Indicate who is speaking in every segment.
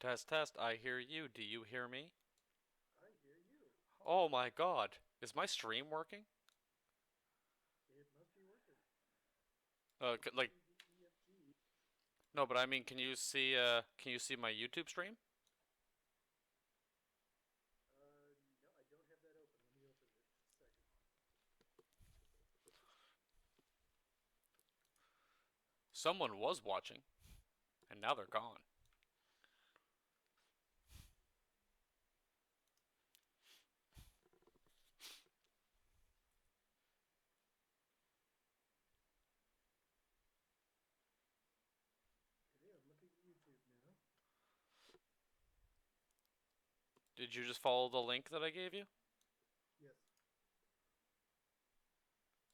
Speaker 1: Test, test. I hear you. Do you hear me?
Speaker 2: I hear you.
Speaker 1: Oh my god. Is my stream working?
Speaker 2: It must be working. A
Speaker 1: Like,
Speaker 2: B D E F G.
Speaker 1: no, but I mean, can you see my YouTube stream?
Speaker 2: No, I don't have that open. Let me open it just a second.
Speaker 1: Someone was watching, and now they're gone.
Speaker 2: Okay, I'm looking at YouTube now.
Speaker 1: Did you just follow the link that I gave you?
Speaker 2: Yes,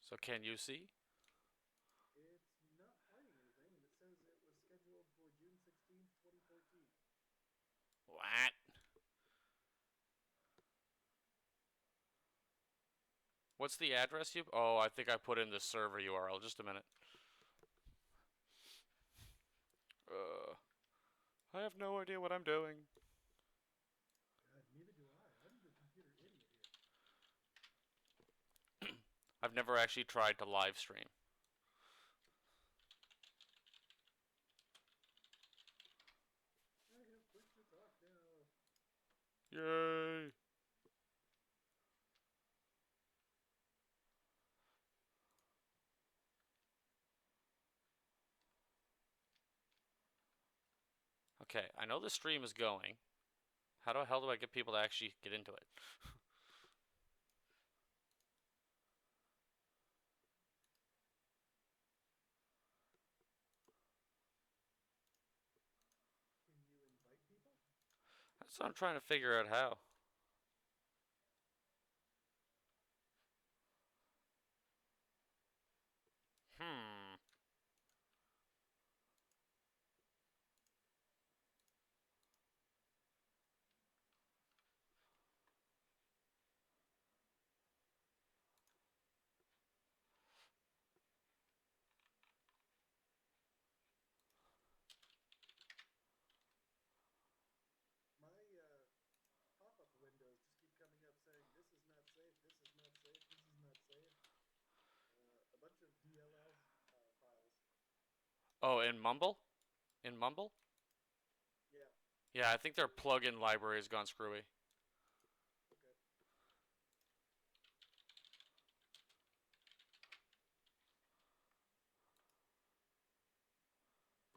Speaker 1: So can you see?
Speaker 2: it's not playing anything, and it says it was scheduled for June 16th, 2014.
Speaker 1: What? What's the address you? Oh, I think I put in the server URL. Just a minute. Uh, I have no idea what I'm doing.
Speaker 2: God, neither do I. I'm the computer idiot here.
Speaker 1: I've never actually tried to live stream.
Speaker 2: I have push to talk now.
Speaker 1: Yay! Okay, I know the stream is going. How the hell do I get people to actually get into it?
Speaker 2: Can you invite people?
Speaker 1: That's what I'm trying to figure out how. Hmm.
Speaker 2: My pop-up windows just keep coming up saying this is not safe, this is not safe, this is not safe. A bunch of DLL files.
Speaker 1: Oh, in Mumble? In Mumble?
Speaker 2: Yeah.
Speaker 1: Yeah, I think their plugin library has gone screwy.
Speaker 2: Okay.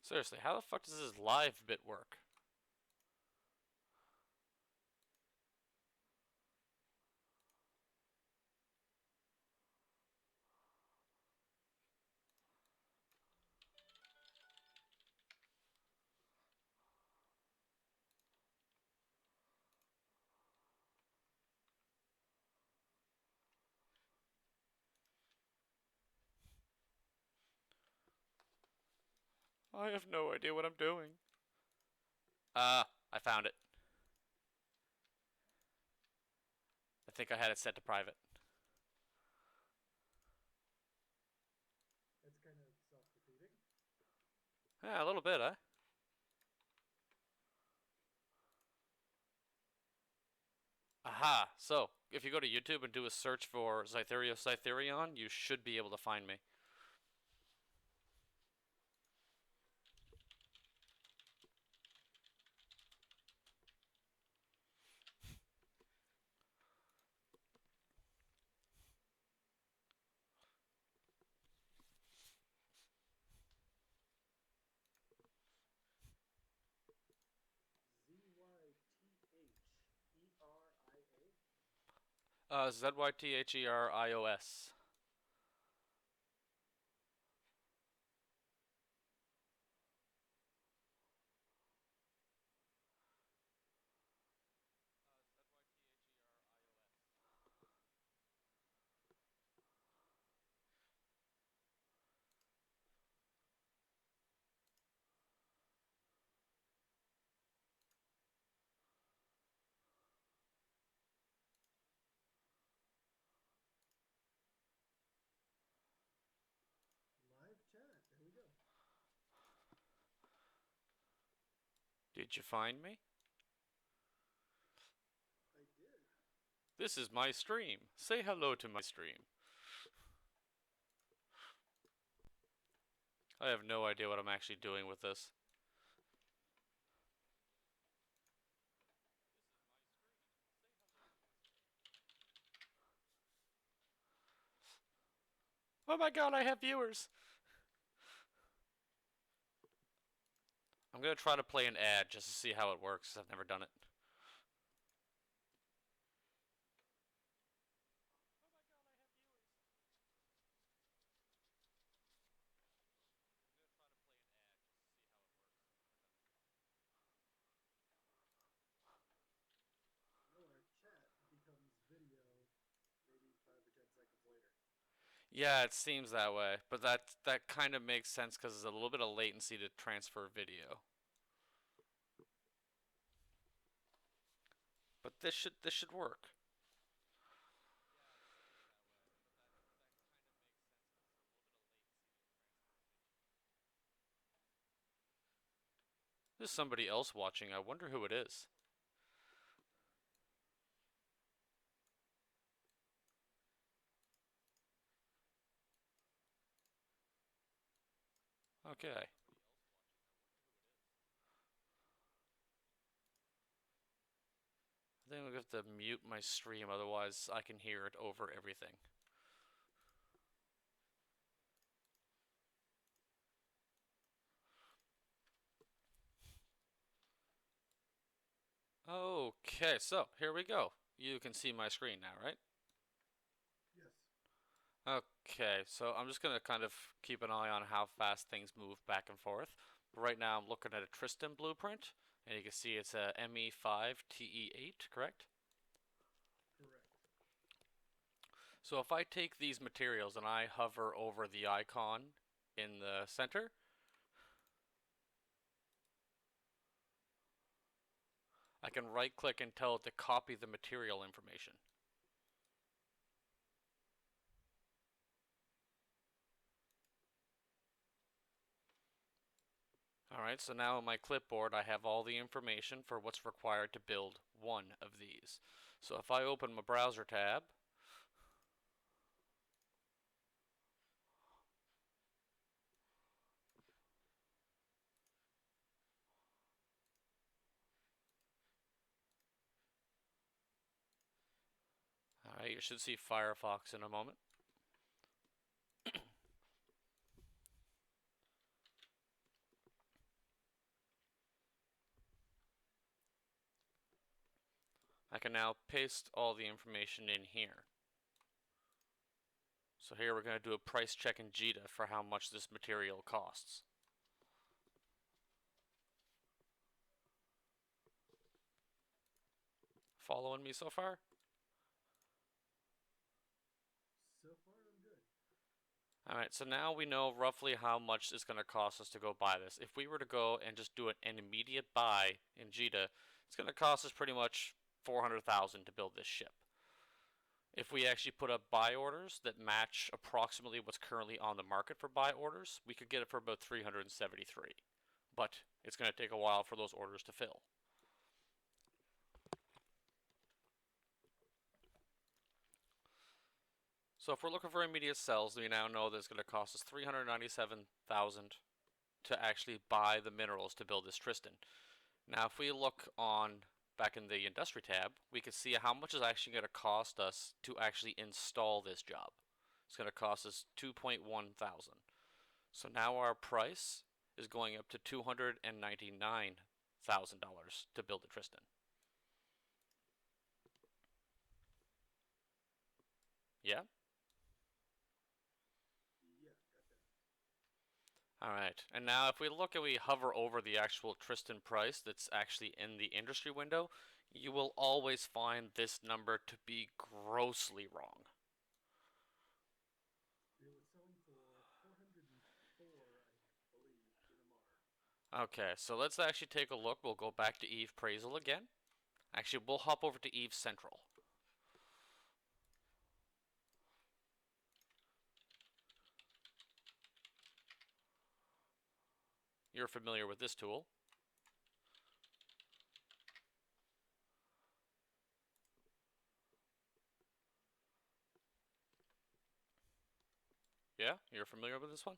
Speaker 1: Seriously, how the fuck does this live bit work? I have no idea what I'm doing. I found it. I think I had it set to private.
Speaker 2: That's kind of self-defeating.
Speaker 1: Yeah, a little bit, huh? Aha! So, if you go to YouTube and do a search for Cytherion, you should be able to find me.
Speaker 2: Zytheria.
Speaker 1: Zytherios. Did you find me?
Speaker 2: I did.
Speaker 1: This is my stream. Say hello to my stream. I have no idea what I'm actually doing with this. Oh my god, I have viewers! I'm gonna try to play an ad just to see how it works. I've never done it.
Speaker 2: You know, our chat becomes video maybe 5 or 10 seconds later.
Speaker 1: Yeah, it seems that way, but that kind of makes sense because there's a little bit of latency to transfer video. But this should work. There's somebody else watching. I wonder who it is. Okay. I think I'm gonna have to mute my stream, otherwise I can hear it over everything. Okay, so here we go. You can see my screen now, right?
Speaker 2: Yes.
Speaker 1: Okay, so I'm just gonna kind of keep an eye on how fast things move back and forth. But right now I'm looking at a Tristan blueprint, and you can see it's a ME5 TE8, correct?
Speaker 2: Correct.
Speaker 1: So if I take these materials and I hover over the icon in the center, I can right click and tell it to copy the material information. Alright, so now in my clipboard I have all the information for what's required to build one of these. So if I open my browser tab, alright, you should see Firefox in a moment. I can now paste all the information in here. So here we're going to do a price check in JITA for how much this material costs. Following me so far?
Speaker 2: So far, I'm good.
Speaker 1: Alright, so now we know roughly how much it's going to cost us to go buy this. If we were to go and just do an immediate buy in JITA, it's going to cost us pretty much 400,000 to build this ship. If we actually put up buy orders that match approximately what's currently on the market for buy orders, we could get it for about 373. But it's going to take a while for those orders to fill. So if we're looking for immediate sells, we now know that it's going to cost us 397,000 to actually buy the minerals to build this Tristan. Now if we look on back in the industry tab, we can see how much is actually going to cost us to actually install this job. It's going to cost us 2.1 thousand. So now our price is going up to $299,000 to build the Tristan. Yeah?
Speaker 2: Yeah, got that.
Speaker 1: Alright, and now if we look and we hover over the actual Tristan price that's actually in the industry window, you will always find this number to be grossly wrong.
Speaker 2: It was selling for 404, I believe, NMR.
Speaker 1: Okay, so let's actually take a look. We'll go back to Eve Praisal again. Actually, we'll hop over to Eve Central. You're familiar with this tool. Yeah, you're familiar with this one?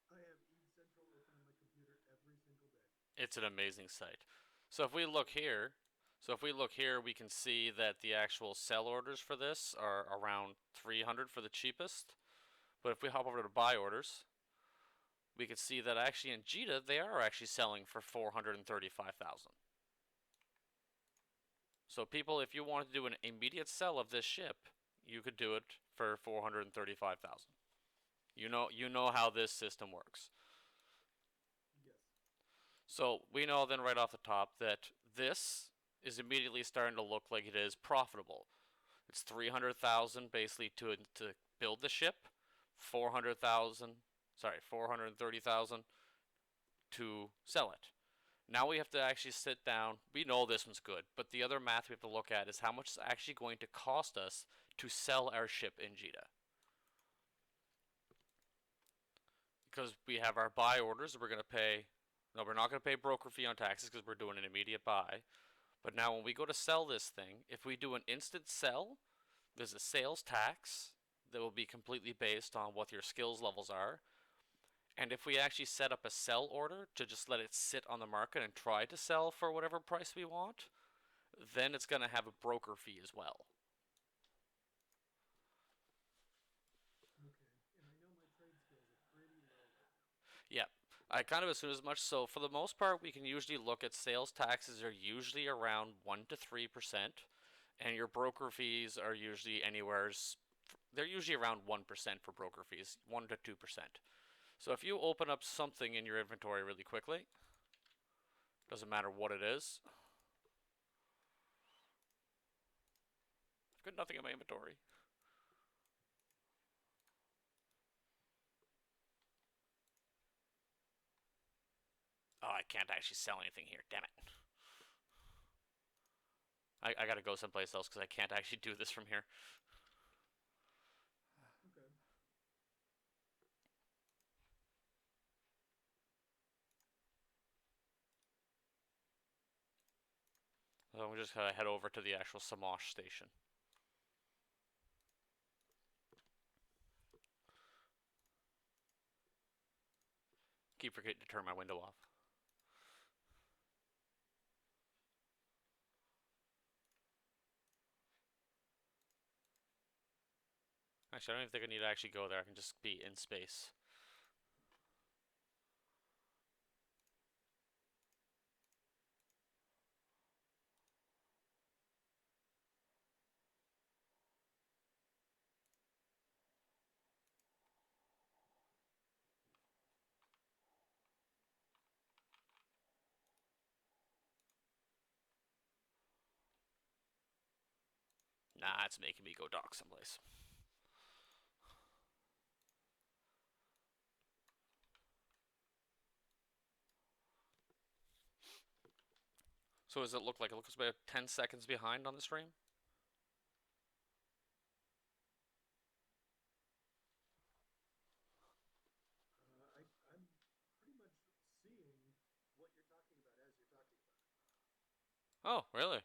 Speaker 2: I have Eve Central open on my computer every single day.
Speaker 1: It's an amazing site. So if we look here, we can see that the actual sell orders for this are around 300 for the cheapest. But if we hop over to buy orders, we can see that actually in Jita they are actually selling for 435,000. So people, if you wanted to do an immediate sell of this ship, you could do it for 435,000. You know how this system works.
Speaker 2: Yes.
Speaker 1: So we know then right off the top that this is immediately starting to look like it is profitable. It's 300,000 basically to build the ship, 400,000, 430,000 to sell it. Now we have to actually sit down. We know this one's good, but the other math we have to look at is how much it's actually going to cost us to sell our ship in Jita. Because we have our buy orders, we're going to pay. No, we're not going to pay broker fee on taxes because we're doing an immediate buy. But now when we go to sell this thing, if we do an instant sell, there's a sales tax that will be completely based on what your skills levels are. And if we actually set up a sell order to just let it sit on the market and try to sell for whatever price we want, then it's going to have a broker fee as well.
Speaker 2: Okay. And I know my trade skills are pretty low right now.
Speaker 1: Yeah, I kind of assume as much. So for the most part, we can usually look at sales taxes are usually around 1 to 3%, and your broker fees are usually anywhere. They're usually around 1% for broker fees, 1 to 2%. So if you open up something in your inventory really quickly, doesn't matter what it is. I've got nothing in my inventory. Oh, I can't actually sell anything here. Damn it. I gotta go someplace else because I can't actually do this from here.
Speaker 2: Okay.
Speaker 1: So I'm just gonna head over to the actual Samosh station. Keep forgetting to turn my window off. Actually, I don't even think I need to actually go there. I can just be in space. Nah, it's making me go dock someplace. So does it look like it looks about 10 seconds behind on the stream?
Speaker 2: I'm pretty much seeing what you're talking about as you're talking about it.
Speaker 1: Oh, really?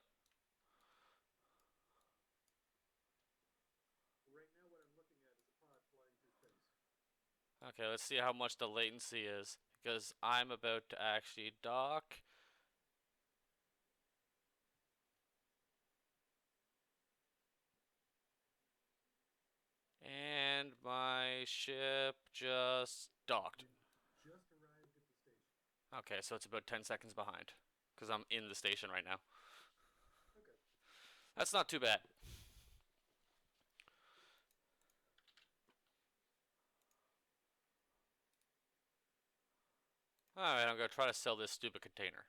Speaker 2: Right now, what I'm looking at is a pod flying through space.
Speaker 1: Okay, let's see how much the latency is. Because I'm about to actually dock. And my ship just docked.
Speaker 2: You just arrived at the station.
Speaker 1: Okay, so it's about 10 seconds behind. Because I'm in the station right now.
Speaker 2: Okay.
Speaker 1: That's not too bad. Alright, I'm going to try to sell this stupid container.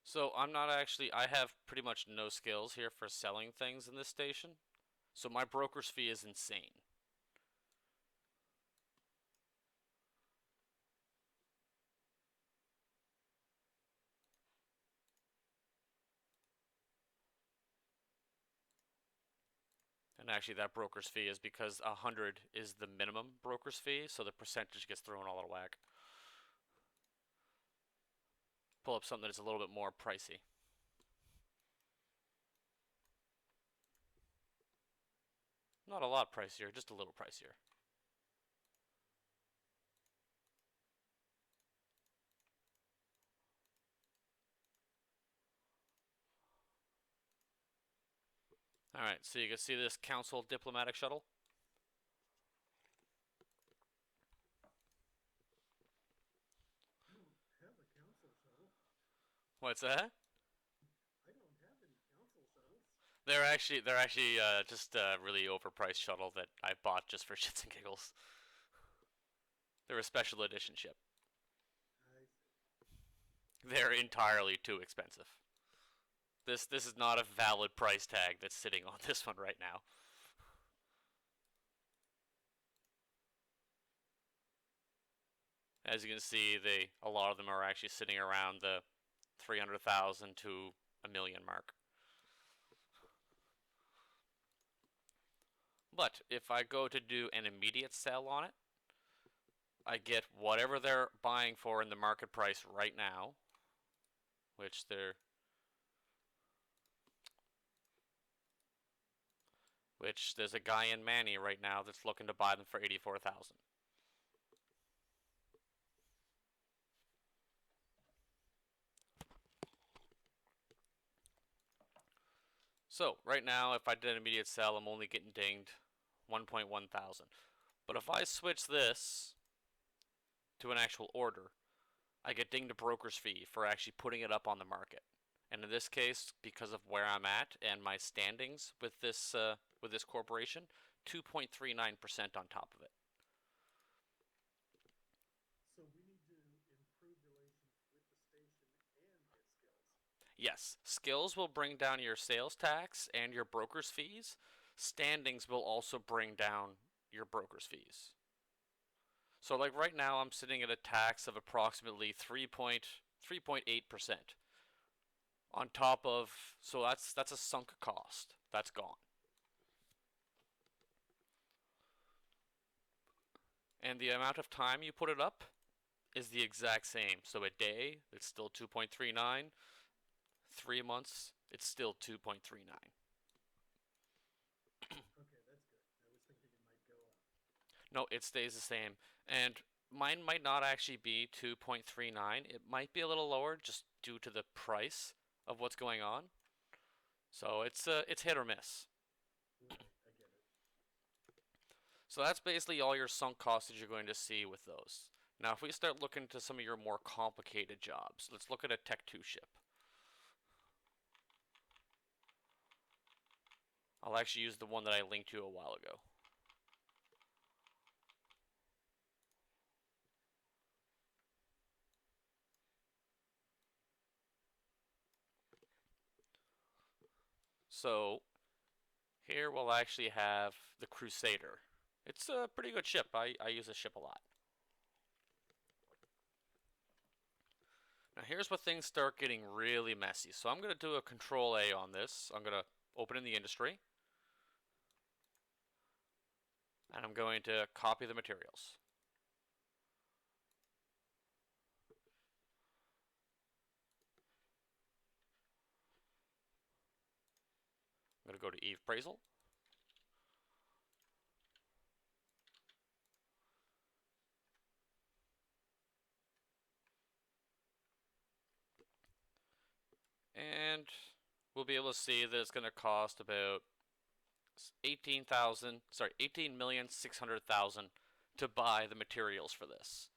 Speaker 1: So I'm not actually, I have pretty much no skills here for selling things in this station. So my broker's fee is insane. And actually that broker's fee is because 100 is the minimum broker's fee, so the percentage gets thrown all out of whack. pull up something that's a little bit more pricey. Not a lot pricier, just a little pricier. Alright, so you can see this council diplomatic shuttle.
Speaker 2: I don't have a council shuttle.
Speaker 1: What's that?
Speaker 2: I don't have any council shuttles.
Speaker 1: They're actually just a really overpriced shuttle that I bought just for shits and giggles. They're a special edition ship.
Speaker 2: I see.
Speaker 1: They're entirely too expensive. This is not a valid price tag that's sitting on this one right now. As you can see, a lot of them are actually sitting around the 300,000 to a million mark. But if I go to do an immediate sell on it, I get whatever they're buying for in the market price right now, which there's a guy in Manny right now that's looking to buy them for 84,000. So right now, if I did an immediate sell, I'm only getting dinged 1.1 thousand. But if I switch this to an actual order, I get dinged a broker's fee for actually putting it up on the market. And in this case, because of where I'm at and my standings with this corporation, 2.39% on top of it.
Speaker 2: So we need to improve relations with the station and get skills.
Speaker 1: Yes, skills will bring down your sales tax and your broker's fees. Standings will also bring down your broker's fees. So like right now I'm sitting at a tax of approximately 3.8% on top of, so that's a sunk cost. That's gone. And the amount of time you put it up is the exact same. So a day, it's still 2.39. 3 months, it's still 2.39.
Speaker 2: Okay, that's good. I was thinking it might go up.
Speaker 1: No, it stays the same. And mine might not actually be 2.39. It might be a little lower just due to the price of what's going on. So it's hit or miss.
Speaker 2: Right, I get it.
Speaker 1: So that's basically all your sunk costs that you're going to see with those. Now, if we start looking into some of your more complicated jobs, let's look at a Tech 2 ship. I'll actually use the one that I linked to a while ago. So here we'll actually have the Crusader. It's a pretty good ship. I use this ship a lot. Now here's where things start getting really messy. So I'm going to do a Control A on this. I'm going to open in the industry. And I'm going to copy the materials. I'm going to go to Eve Appraisal. And we'll be able to see that it's going to cost about 18,600,000 to buy the materials for this.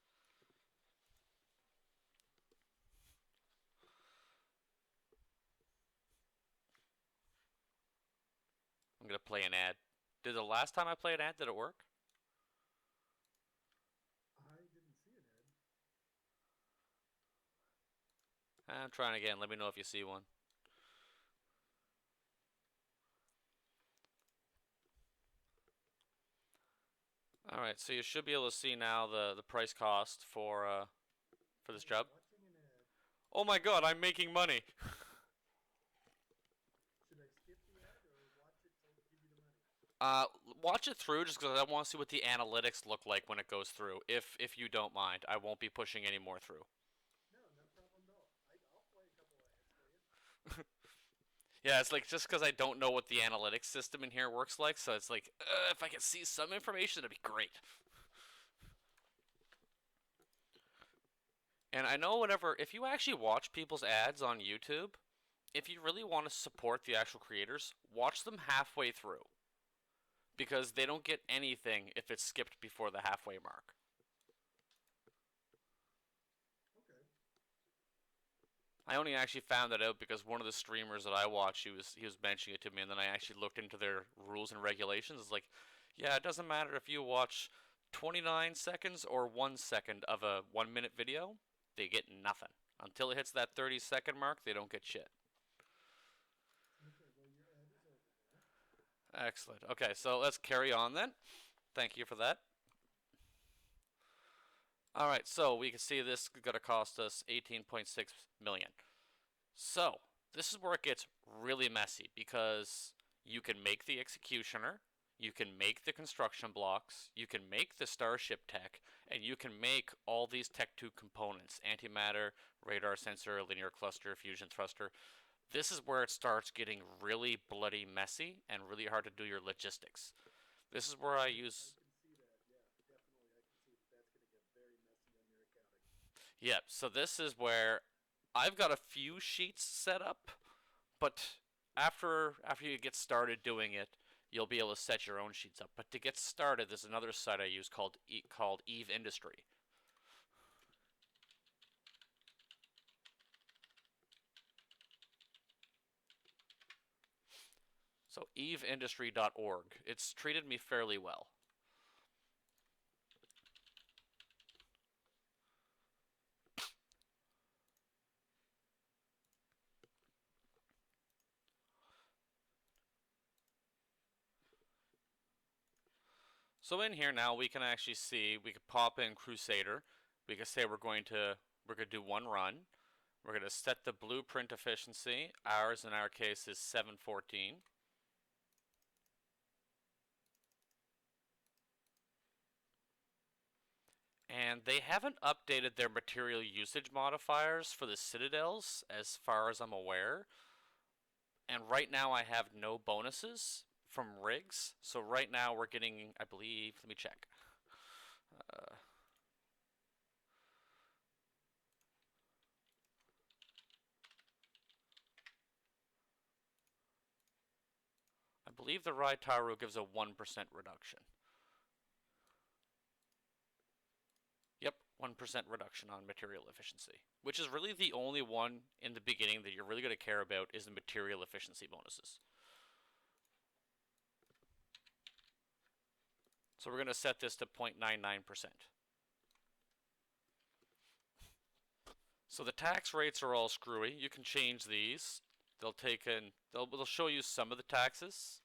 Speaker 1: I'm going to play an ad. Did the last time I played an ad, did it work?
Speaker 2: I didn't see an ad.
Speaker 1: I'm trying again. Let me know if you see one. Alright, so you should be able to see now the price cost for this job.
Speaker 2: Watching an ad.
Speaker 1: Oh my god, I'm making money!
Speaker 2: Should I skip the ad or watch it till it give you the money?
Speaker 1: Watch it through just because I want to see what the analytics look like when it goes through. If you don't mind, I won't be pushing any more through.
Speaker 2: No, no problem at all.
Speaker 1: Yeah, it's like just because I don't know what the analytics system in here works like, so it's like if I could see some information, that'd be great. And I know whenever if you actually watch people's ads on YouTube, if you really want to support the actual creators, watch them halfway through because they don't get anything if it's skipped before the halfway mark.
Speaker 2: Okay.
Speaker 1: I only actually found that out because one of the streamers that I watch, he was mentioning it to me, and then I actually looked into their rules and regulations. It's like, yeah, it doesn't matter if you watch 29 seconds or 1 second of a 1 minute video, they get nothing until it hits that 30-second mark. They don't get shit.
Speaker 2: Okay. Well, your ad is over now.
Speaker 1: Excellent. Okay, so let's carry on then. Thank you for that. All right, so we can see this is going to cost us 18.6 million. So, this is where it gets really messy because you can make the executioner, you can make the construction blocks, you can make the starship tech, and you can make all these Tech 2 components: antimatter, radar sensor, linear cluster, fusion thruster. This is where it starts getting really bloody messy and really hard to do your logistics. This is where I use.
Speaker 2: I can see that. Yeah, definitely. I can see that that's going to get very messy on your accounting.
Speaker 1: Yep, so this is where I've got a few sheets set up, but after you get started doing it, you'll be able to set your own sheets up. But to get started, there's another site I use called Eve Industry. So eveindustry.org. It's treated me fairly well. So in here now we can actually see we could pop in Crusader. We can say we're gonna do one run. We're gonna set the blueprint efficiency. Ours in our case is 714. And they haven't updated their material usage modifiers for the citadels as far as I'm aware. And right now I have no bonuses from rigs. So right now we're getting, I believe, let me check. Uh, I believe the Raitaru gives a 1% reduction. Yep, 1% reduction on material efficiency, which is really the only one in the beginning that you're really going to care about is the material efficiency bonuses. So we're going to set this to 0.99%. So the tax rates are all screwy. You can change these. They'll show you some of the taxes.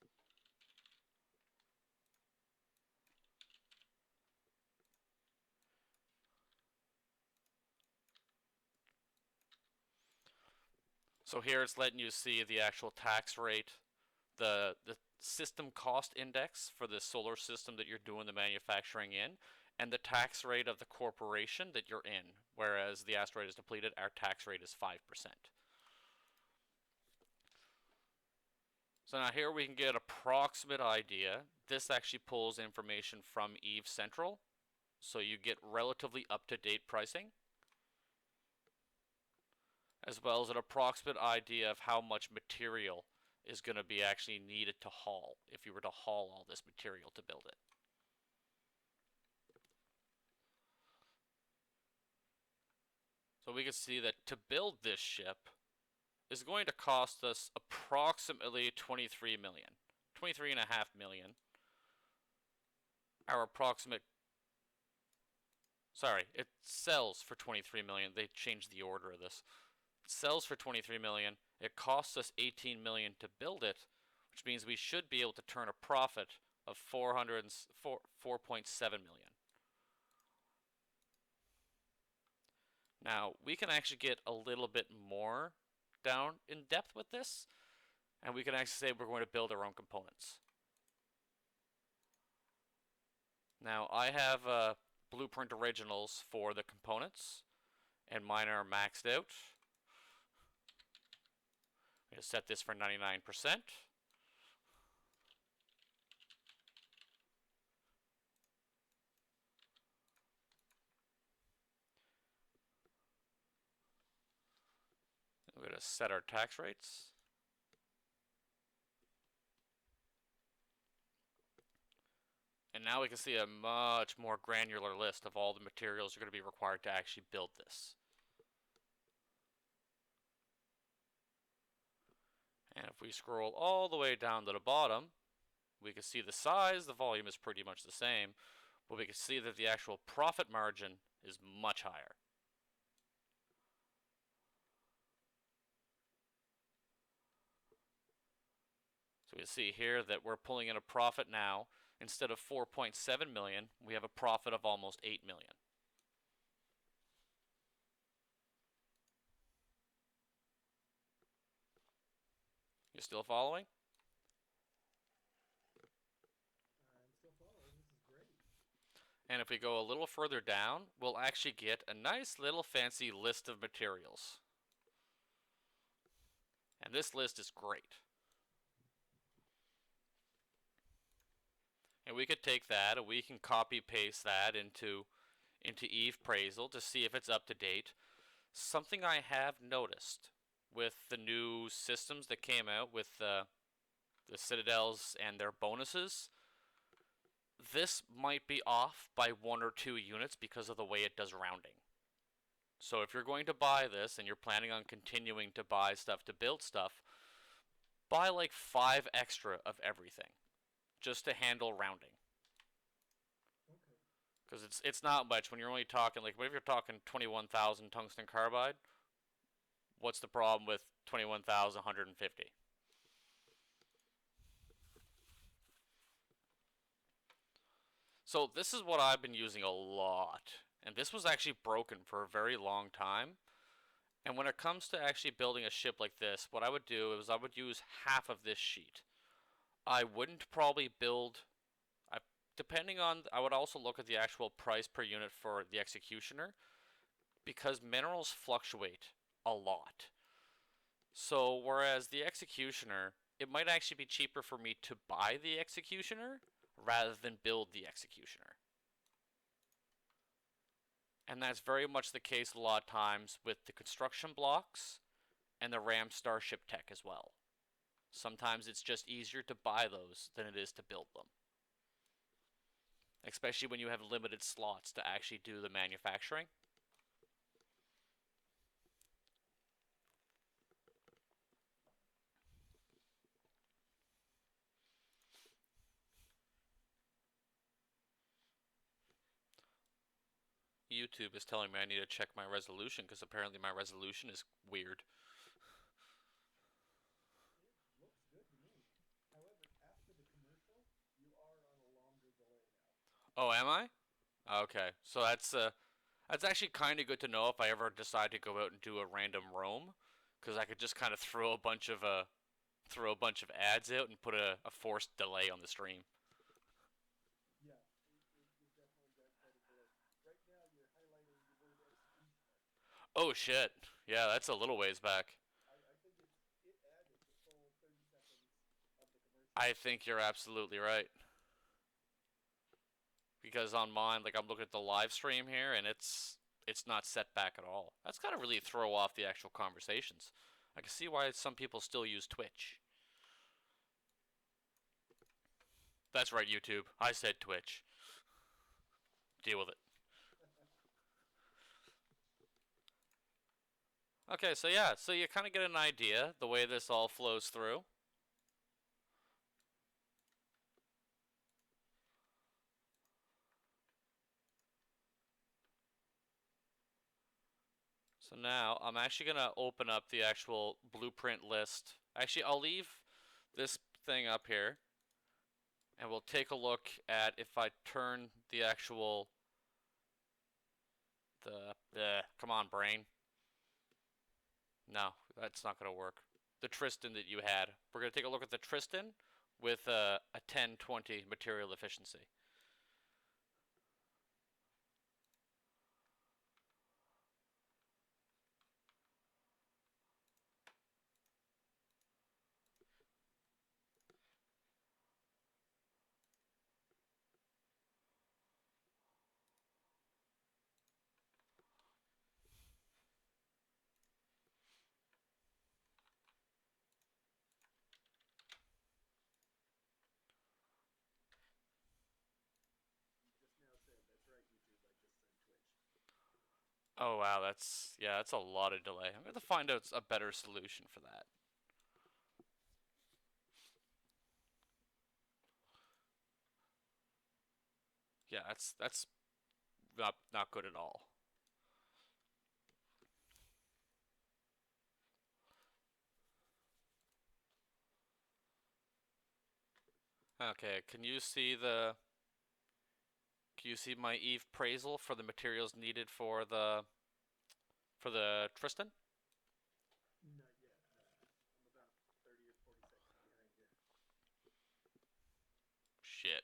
Speaker 1: So here it's letting you see the actual tax rate, the system cost index for the solar system that you're doing the manufacturing in, and the tax rate of the corporation that you're in. Whereas the asteroid is depleted, our tax rate is 5%. So now here we can get an approximate idea. This actually pulls information from Eve Central, so you get relatively up-to-date pricing, as well as an approximate idea of how much material is going to be actually needed to haul if you were to haul all this material to build it. So we can see that to build this ship is going to cost us approximately 23 million, 23.5 million. Our approximate, sorry, it sells for 23 million. They changed the order of this. It sells for 23 million. It costs us 18 million to build it, which means we should be able to turn a profit of 4.7 million. Now, we can actually get a little bit more down in depth with this, and we can actually say we're going to build our own components. Now, I have blueprint originals for the components, and mine are maxed out. I'm going to set this for 99%. We're going to set our tax rates. And now we can see a much more granular list of all the materials you're going to be required to actually build this. And if we scroll all the way down to the bottom, we can see the size, the volume is pretty much the same, but we can see that the actual profit margin is much higher. So we see here that we're pulling in a profit now. Instead of 4.7 million, we have a profit of almost 8 million. You still following?
Speaker 2: I'm still following. This is great.
Speaker 1: And if we go a little further down, we'll actually get a nice little fancy list of materials. And this list is great. And we could take that and we can copy paste that into Eve Appraisal to see if it's up to date. Something I have noticed with the new systems that came out with the Citadels and their bonuses, this might be off by 1 or 2 units because of the way it does rounding. So if you're going to buy this and you're planning on continuing to buy stuff to build stuff, buy like 5 extra of everything just to handle rounding.
Speaker 2: Okay.
Speaker 1: Because it's not much when you're only talking, like, what if you're talking 21,000 tungsten carbide? What's the problem with 21,150? So this is what I've been using a lot. And this was actually broken for a very long time. And when it comes to actually building a ship like this, what I would do is I would use half of this sheet. I wouldn't probably build, depending on, I would also look at the actual price per unit for the Executioner, because minerals fluctuate a lot. So whereas the Executioner, it might actually be cheaper for me to buy the Executioner rather than build the Executioner. And that's very much the case a lot of times with the construction blocks and the Ram Starship tech as well. Sometimes it's just easier to buy those than it is to build them. Especially when you have limited slots to actually do the manufacturing. YouTube is telling me I need to check my resolution because apparently my resolution is weird.
Speaker 2: It looks good to me. However, after the commercial, you are on a longer delay now.
Speaker 1: Oh, am I? Okay, so that's actually kind of good to know if I ever decide to go out and do a random roam, because I could just kind of throw a bunch of ads out and put a forced delay on the stream.
Speaker 2: Yeah, it definitely got quite a delay. Right now, you're highlighting the word executioner.
Speaker 1: Oh shit! Yeah, that's a little ways back.
Speaker 2: I think it added the full 30 seconds of the commercial.
Speaker 1: I think you're absolutely right. Because on mine, like I'm looking at the live stream here, and it's not set back at all. That's gotta really throw off the actual conversations. I can see why some people still use Twitch. That's right, YouTube. I said Twitch. Deal with it. Okay, so yeah, so you kind of get an idea the way this all flows through. So now I'm actually going to open up the actual blueprint list. Actually, I'll leave this thing up here and we'll take a look at if I turn the actual come on brain. No, that's not going to work. The Tristan that you had. We're going to take a look at the Tristan with a 1020 material efficiency. Oh wow, that's a lot of delay. I'm gonna find out a better solution for that. Yeah, that's not good at all. Okay, can you see my Eve appraisal for the materials needed for the Tristan?
Speaker 2: Not yet. I'm about 30 or 40 seconds behind here.
Speaker 1: Shit.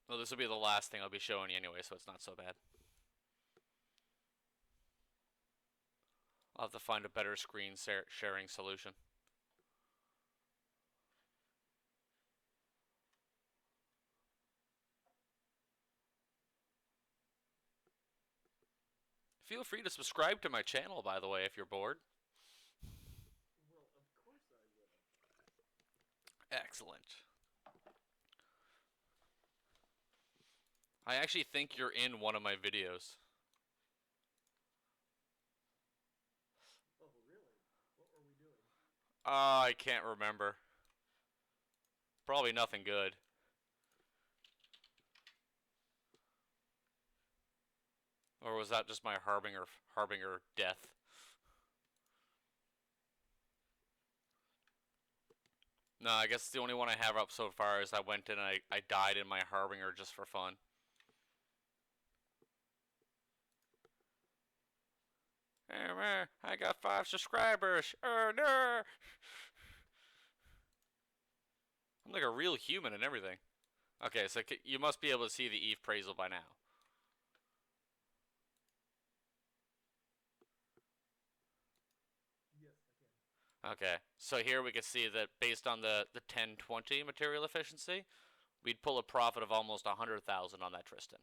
Speaker 1: Well, this will be the last thing I'll be showing you anyway, so it's not so bad. I'll have to find a better screen sharing solution. Feel free to subscribe to my channel, by the way, if you're bored.
Speaker 2: Well, of course I will.
Speaker 1: Excellent. I actually think you're in one of my videos.
Speaker 2: Oh, really? What were we doing?
Speaker 1: I can't remember. Probably nothing good. Or was that just my harbinger death? No, I guess the only one I have up so far is I went in and I died in my harbinger just for fun. Hey man, I got 5 subscribers. Oh no! I'm like a real human and everything. Okay, so you must be able to see the Eve appraisal by now.
Speaker 2: Yes, I can.
Speaker 1: Okay, so here we can see that based on the 1020 material efficiency, we'd pull a profit of almost 100,000 on that Tristan.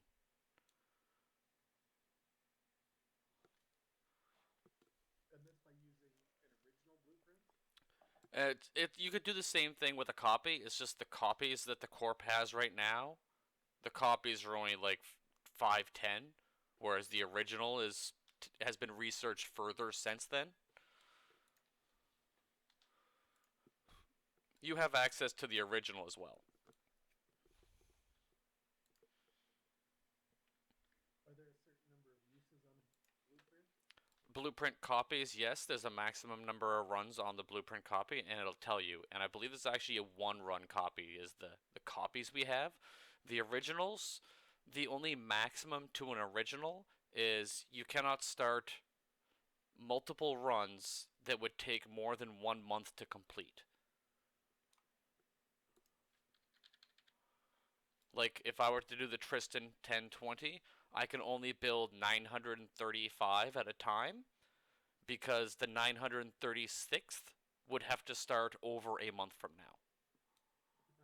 Speaker 2: And that's by using an original blueprint?
Speaker 1: You could do the same thing with a copy. It's just the copies that the corp has right now. The copies are only like 510, whereas the original has been researched further since then. You have access to the original as well.
Speaker 2: Are there a certain number of uses on a blueprint?
Speaker 1: Blueprint copies, yes, there's a maximum number of runs on the blueprint copy, and it'll tell you. And I believe it's actually a one-run copy is the copies we have. The originals, the only maximum to an original is you cannot start multiple runs that would take more than 1 month to complete. Like if I were to do the Tristan 1020, I can only build 935 at a time because the 936th would have to start over a month from now.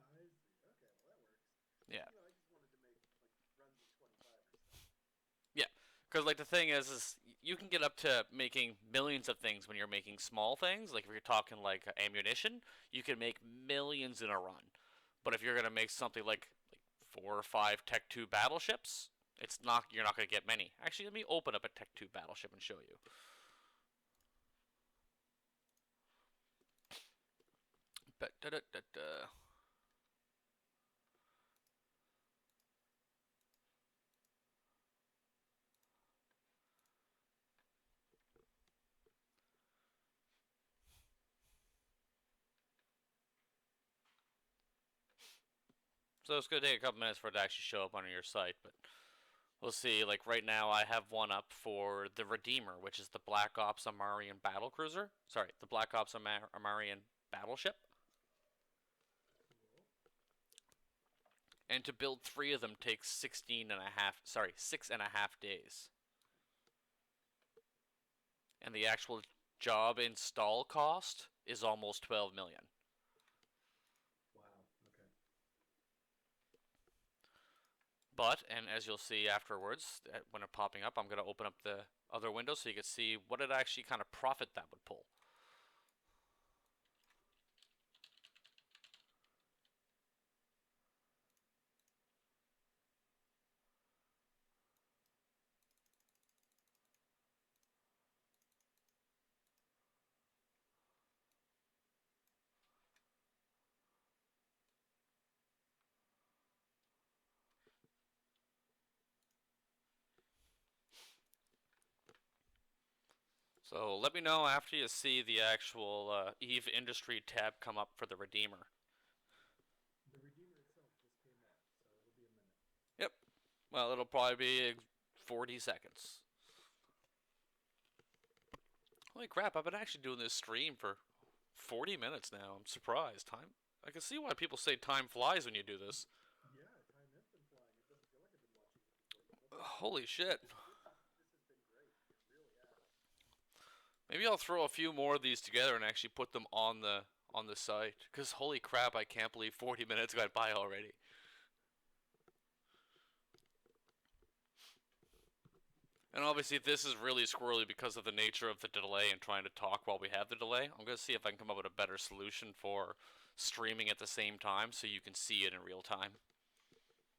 Speaker 2: I see. Okay, well that works.
Speaker 1: Yeah.
Speaker 2: I just wanted to make like runs of 25 or so.
Speaker 1: Yeah. Because like the thing is you can get up to making millions of things when you're making small things. Like if you're talking like ammunition, you can make millions in a run. But if you're gonna make something like 4 or 5 Tech 2 battleships, it's not you're not gonna get many. Actually, let me open up a Tech 2 battleship and show you. But da da da da. So it's gonna take a couple minutes for it to actually show up on your site, but we'll see. Like right now, I have one up for the Redeemer, which is the Black Ops Amarian battle cruiser. Sorry, the Black Ops Amarian battleship.
Speaker 2: Cool.
Speaker 1: And to build 3 of them takes 6.5 days. And the actual job install cost is almost 12 million.
Speaker 2: Wow. Okay.
Speaker 1: But, and as you'll see afterwards, when it's popping up, I'm going to open up the other window so you can see what it actually kind of profit that would pull. So let me know after you see the actual Eve Industry tab come up for the Redeemer.
Speaker 2: The Redeemer itself just came up, so it'll be a minute.
Speaker 1: Yep. Well, it'll probably be 40 seconds. Holy crap, I've been actually doing this stream for 40 minutes now. I'm surprised. I can see why people say time flies when you do this.
Speaker 2: Yeah, time has been flying. It doesn't feel like I've been watching it for 40 minutes.
Speaker 1: Holy shit.
Speaker 2: This has been great. It really has.
Speaker 1: Maybe I'll throw a few more of these together and actually put them on the site. Cause holy crap, I can't believe 40 minutes went by already. And obviously this is really squirrely because of the nature of the delay and trying to talk while we have the delay. I'm gonna see if I can come up with a better solution for streaming at the same time so you can see it in real time.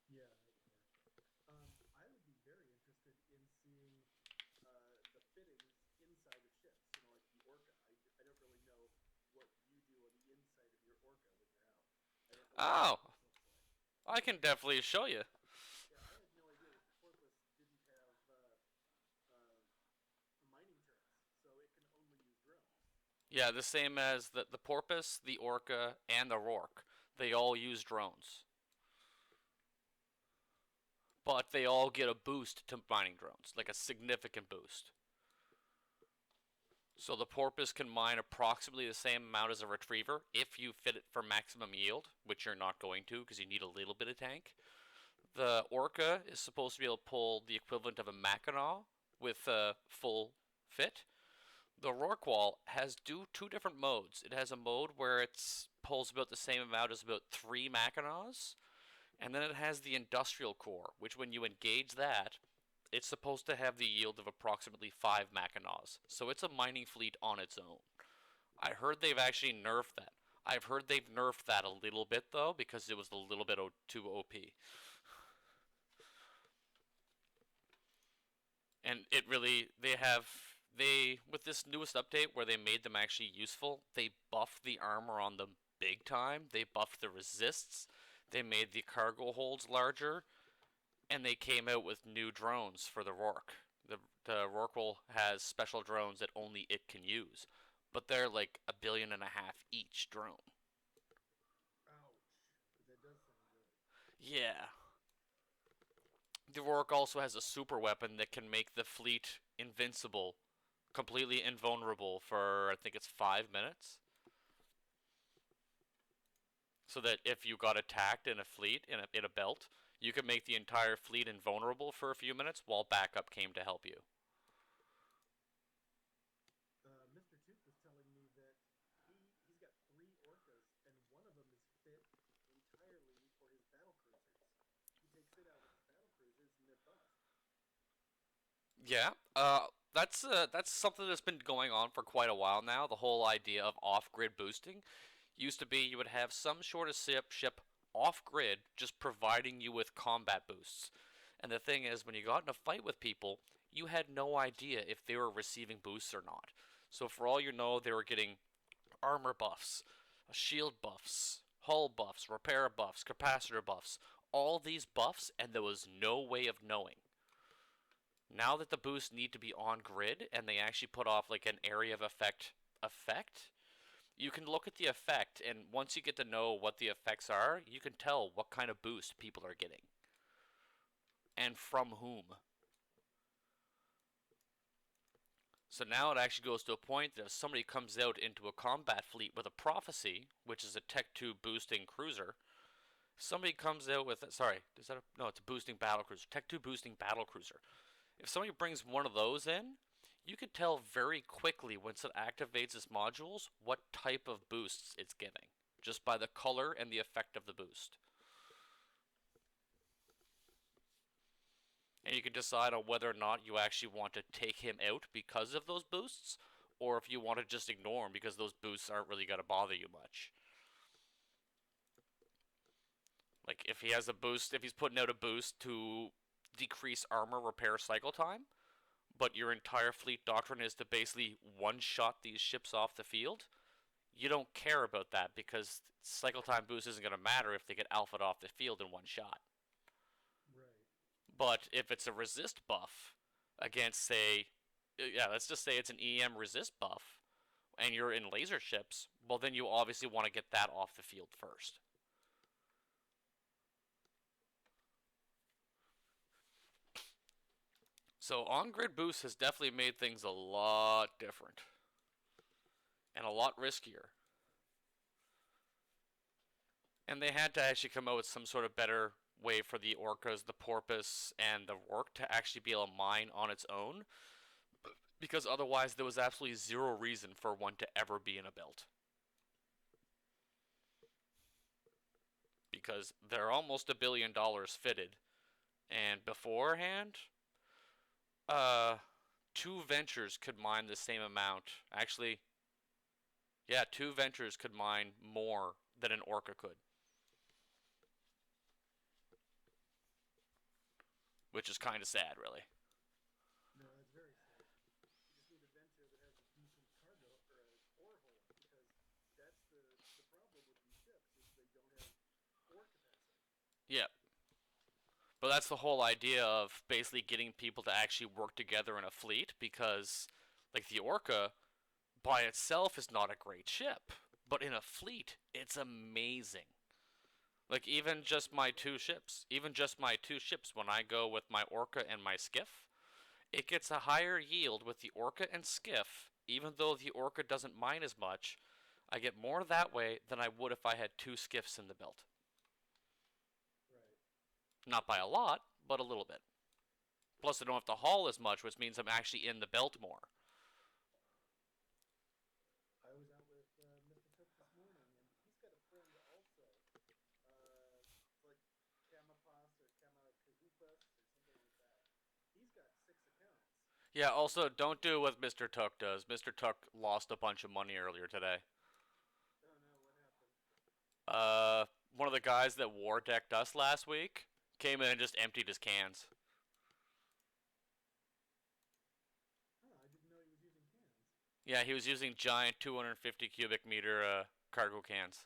Speaker 2: Yeah, that would work. I would be very interested in seeing the fittings inside of ships. You know, like the Orca. I don't really know what you do on the inside of your Orca when you're out. I don't know what the
Speaker 1: Oh,
Speaker 2: porpoise looks like.
Speaker 1: I can definitely show you.
Speaker 2: Yeah, I had no idea that the porpoise didn't have mining turrets, so it can only use drones.
Speaker 1: Yeah, the same as the porpoise, the orca, and the rourke. They all use drones. But they all get a boost to mining drones, like a significant boost. So the porpoise can mine approximately the same amount as a retriever if you fit it for maximum yield, which you're not going to because you need a little bit of tank. The orca is supposed to be able to pull the equivalent of a Mackinaw with a full fit. The Rorqual has two different modes. It has a mode where it pulls about the same amount as about 3 Mackinaws, and then it has the Industrial Core, which when you engage that, it's supposed to have the yield of approximately 5 Mackinaws. So it's a mining fleet on its own. I heard they've actually nerfed that. I've heard they've nerfed that a little bit though because it was a little bit too OP. And it really they with this newest update where they made them actually useful, they buffed the armor on them big time. They buffed the resists. They made the cargo holds larger, and they came out with new drones for the Rourke. The Rorqual has special drones that only it can use, but they're like $1.5 billion each drone.
Speaker 2: Ouch. That does sound good.
Speaker 1: Yeah. The Rourke also has a super weapon that can make the fleet invincible, completely invulnerable for I think it's 5 minutes. So that if you got attacked in a fleet in a belt, you could make the entire fleet invulnerable for a few minutes while backup came to help you.
Speaker 2: Mr. Took was telling me that he's got 3 Orcas, and one of them is fit entirely for his battle cruisers. He takes it out with his battle cruisers, and they're buffed.
Speaker 1: Yeah, that's something that's been going on for quite a while now. The whole idea of off-grid boosting used to be you would have some sort of ship off-grid just providing you with combat boosts. And the thing is, when you got in a fight with people, you had no idea if they were receiving boosts or not. So for all you know, they were getting armor buffs, shield buffs, hull buffs, repair buffs, capacitor buffs, all these buffs, and there was no way of knowing. Now that the boosts need to be on grid and they actually put off like an area of effect, you can look at the effect, and once you get to know what the effects are, you can tell what kind of boost people are getting and from whom. So now it actually goes to a point that if somebody comes out into a combat fleet with a prophecy, which is a Tech 2 boosting cruiser, somebody comes out with sorry, is that no, it's a boosting battle cruiser, Tech 2 boosting battle cruiser. If somebody brings one of those in, you can tell very quickly once it activates its modules what type of boosts it's giving, just by the color and the effect of the boost. And you can decide on whether or not you actually want to take him out because of those boosts, or if you want to just ignore him because those boosts aren't really going to bother you much. Like if he has a boost, if he's putting out a boost to decrease armor repair cycle time, but your entire fleet doctrine is to basically one-shot these ships off the field, you don't care about that because cycle time boost isn't going to matter if they get alphaed off the field in one shot.
Speaker 2: Right.
Speaker 1: But if it's a resist buff against, say, yeah, let's just say it's an EM resist buff, and you're in laser ships, well, then you obviously want to get that off the field first. So on-grid boost has definitely made things a lot different and a lot riskier. And they had to actually come out with some sort of better way for the orcas, the porpoise, and the rourke to actually be able to mine on its own, because otherwise there was absolutely zero reason for one to ever be in a belt. Because they're almost $1 billion fitted, and beforehand, uh, two ventures could mine the same amount. Actually, yeah, two ventures could mine more than an orca could, which is kind of sad, really.
Speaker 2: No, that's very sad. You just need a venture that has a decent cargo or a ore hold because that's the problem with these ships is they don't have ore capacity.
Speaker 1: Yeah, but that's the whole idea of basically getting people to actually work together in a fleet because, like, the Orca by itself is not a great ship, but in a fleet, it's amazing. Like, even just my two ships, when I go with my Orca and my Skiff, it gets a higher yield with the Orca and Skiff, even though the Orca doesn't mine as much. I get more that way than I would if I had two Skiffs in the belt.
Speaker 2: Right.
Speaker 1: Not by a lot, but a little bit. Plus, I don't have to haul as much, which means I'm actually in the belt more.
Speaker 2: I was out with Mr. Cook this morning, and he's got a friend also. It's like Kamapas or Kamakahupas or something like that. He's got 6 accounts,
Speaker 1: Yeah,
Speaker 2: and he's
Speaker 1: also,
Speaker 2: got.
Speaker 1: don't do what Mr. Tuck does. Mr. Tuck lost a bunch of money earlier today.
Speaker 2: Oh no, what happened?
Speaker 1: Uh, One of the guys that war decked us last week came in and just emptied his cans.
Speaker 2: Huh, I didn't know he was using cans.
Speaker 1: Yeah, he was using giant 250 cubic meter cargo cans.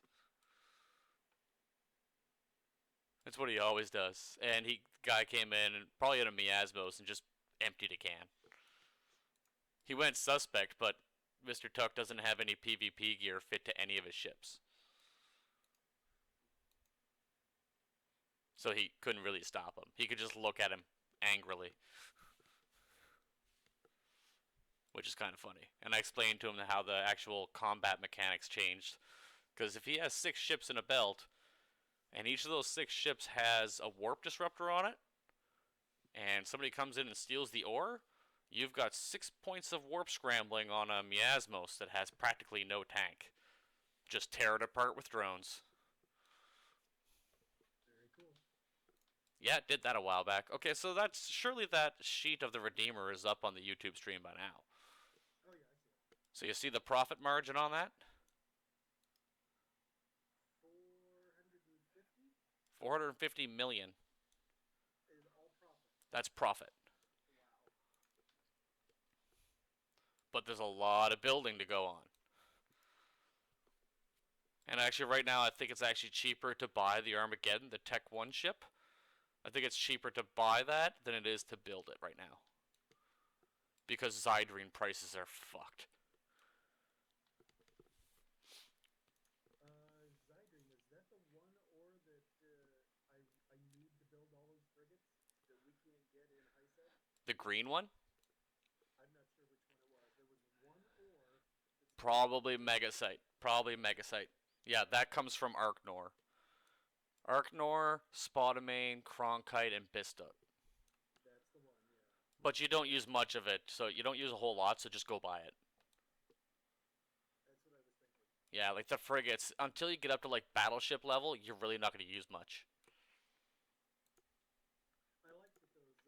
Speaker 1: That's what he always does. And guy came in and probably had a miasmos and just emptied a can. He went suspect, but Mr. Tuck doesn't have any PvP gear fit to any of his ships. So he couldn't really stop him. He could just look at him angrily, which is kind of funny. And I explained to him how the actual combat mechanics changed. Because if he has 6 ships in a belt, and each of those 6 ships has a warp disruptor on it, and somebody comes in and steals the ore, you've got 6 points of warp scrambling on a Miasmos that has practically no tank. Just tear it apart with drones.
Speaker 2: Very cool.
Speaker 1: Yeah, it did that a while back. Okay, so that's surely that sheet of the Redeemer is up on the YouTube stream by now.
Speaker 2: Oh yeah, I see it.
Speaker 1: So you see the profit margin on that?
Speaker 2: 450
Speaker 1: 450 million.
Speaker 2: is all profit.
Speaker 1: That's profit.
Speaker 2: Wow.
Speaker 1: But there's a lot of building to go on. And actually, right now, I think it's actually cheaper to buy the Armageddon, the Tech 1 ship. I think it's cheaper to buy that than it is to build it right now. Because Zydrine prices are fucked.
Speaker 2: Zydrine, is that the one ore that I need to build all those frigates that we can't get in HISED?
Speaker 1: The green one?
Speaker 2: I'm not sure which one it was. There was one ore that's
Speaker 1: Probably Megasite. Probably Megasite. Yeah, that comes from Arknor. Arknor, Spotamane, Cronkite, and Bista.
Speaker 2: That's the one, yeah.
Speaker 1: But you don't use much of it, so you don't use a whole lot, so just go buy it.
Speaker 2: That's what I was thinking.
Speaker 1: Yeah, like the frigates, until you get up to like battleship level, you're really not going to use much.
Speaker 2: I like that those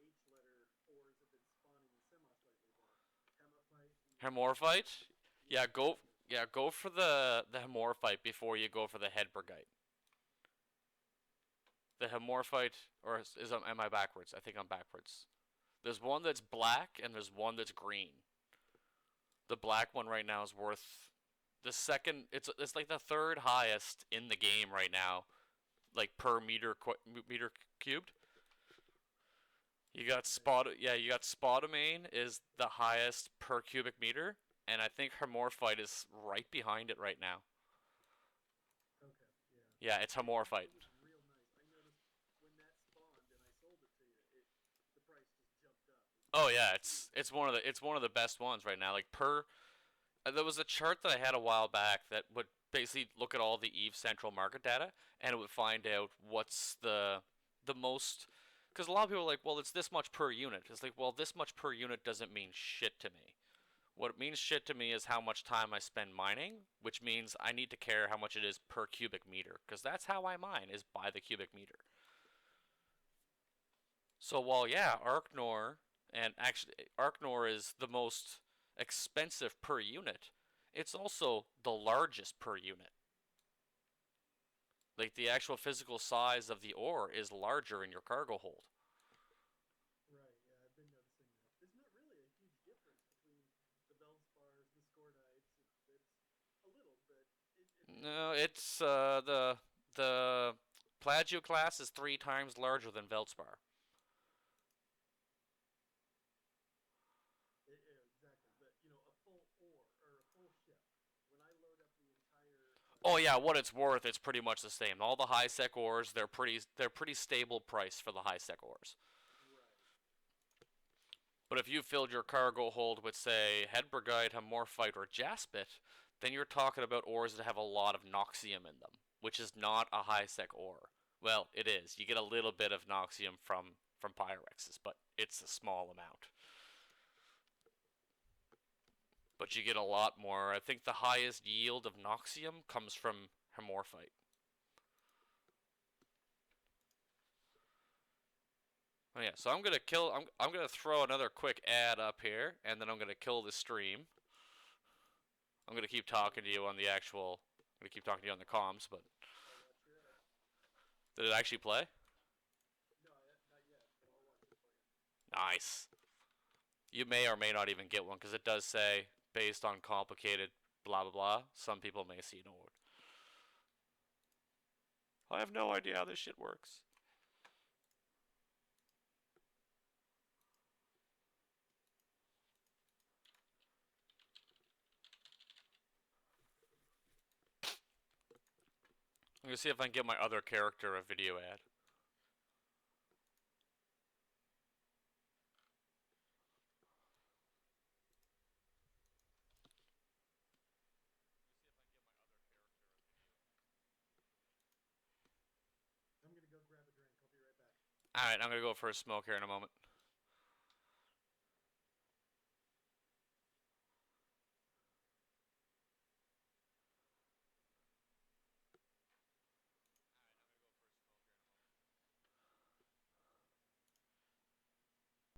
Speaker 2: H letter ores have been spawning in Semos lately. The Hemaphyte and the
Speaker 1: Hemorphite? Yeah,
Speaker 2: yeah,
Speaker 1: go for the Hemorphite before you go for the Hedbergite. The Hemorphite, or am I backwards? I think I'm backwards. There's one that's black and there's one that's green. The black one right now is worth the second. It's like the third highest in the game right now, like per meter cubed. You got
Speaker 2: And
Speaker 1: you got Spodumane is the highest per cubic meter, and I think Hermorphite is right behind it right now.
Speaker 2: okay, yeah,
Speaker 1: Yeah, it's
Speaker 2: it was
Speaker 1: Hermorphite.
Speaker 2: it was real nice. I noticed when that spawned and I sold it to you, it the price just jumped up.
Speaker 1: Oh
Speaker 2: It
Speaker 1: yeah,
Speaker 2: flew.
Speaker 1: it's one of the best ones right now. Like per there was a chart that I had a while back that would basically look at all the Eve Central market data, and it would find out what's the most, because a lot of people are like, well, it's this much per unit. It's like, well, this much per unit doesn't mean shit to me. What it means shit to me is how much time I spend mining, which means I need to care how much it is per cubic meter, because that's how I mine, is by the cubic meter. So while yeah, Arknor and actually Arknor is the most expensive per unit, it's also the largest per unit. Like the actual physical size of the ore is larger in your cargo hold.
Speaker 2: Right, yeah, I've been noticing that. There's not really a huge difference between the Veldspars, the Scordites. It's a little, but it
Speaker 1: No,
Speaker 2: doesn't seem
Speaker 1: it's the Plagio class is 3 times larger than Veldspar.
Speaker 2: exactly. But a full ore or a full ship. When I load up the entire
Speaker 1: Oh yeah,
Speaker 2: ship,
Speaker 1: what it's worth, it's pretty much the same. All the high sec ores, they're pretty stable price for the high sec ores.
Speaker 2: right?
Speaker 1: But if you filled your cargo hold with, say, Hedbergite, Amorphite, or Jaspit, then you're talking about ores that have a lot of Noxium in them, which is not a high sec ore. Well, it is. You get a little bit of Noxium from Pyrexes, but it's a small amount. But you get a lot more. I think the highest yield of Noxium comes from Hemorphite. Oh yeah, so I'm gonna throw another quick ad up here, and then I'm gonna kill the stream. I'm gonna keep
Speaker 2: Okay.
Speaker 1: talking to you on the actual. I'm gonna keep talking to you on the comms, but
Speaker 2: I'll watch your ad.
Speaker 1: did it actually play?
Speaker 2: No, not yet, but I'll watch it for you.
Speaker 1: Nice. You may or may not even get one because it does say based on complicated blah blah blah. Some people may see an award. I have no idea how this shit works. I'm gonna see if I can get my other character a video ad.
Speaker 2: I'm gonna go grab a drink. I'll be right back.
Speaker 1: All right, I'm gonna go for a smoke here in a moment.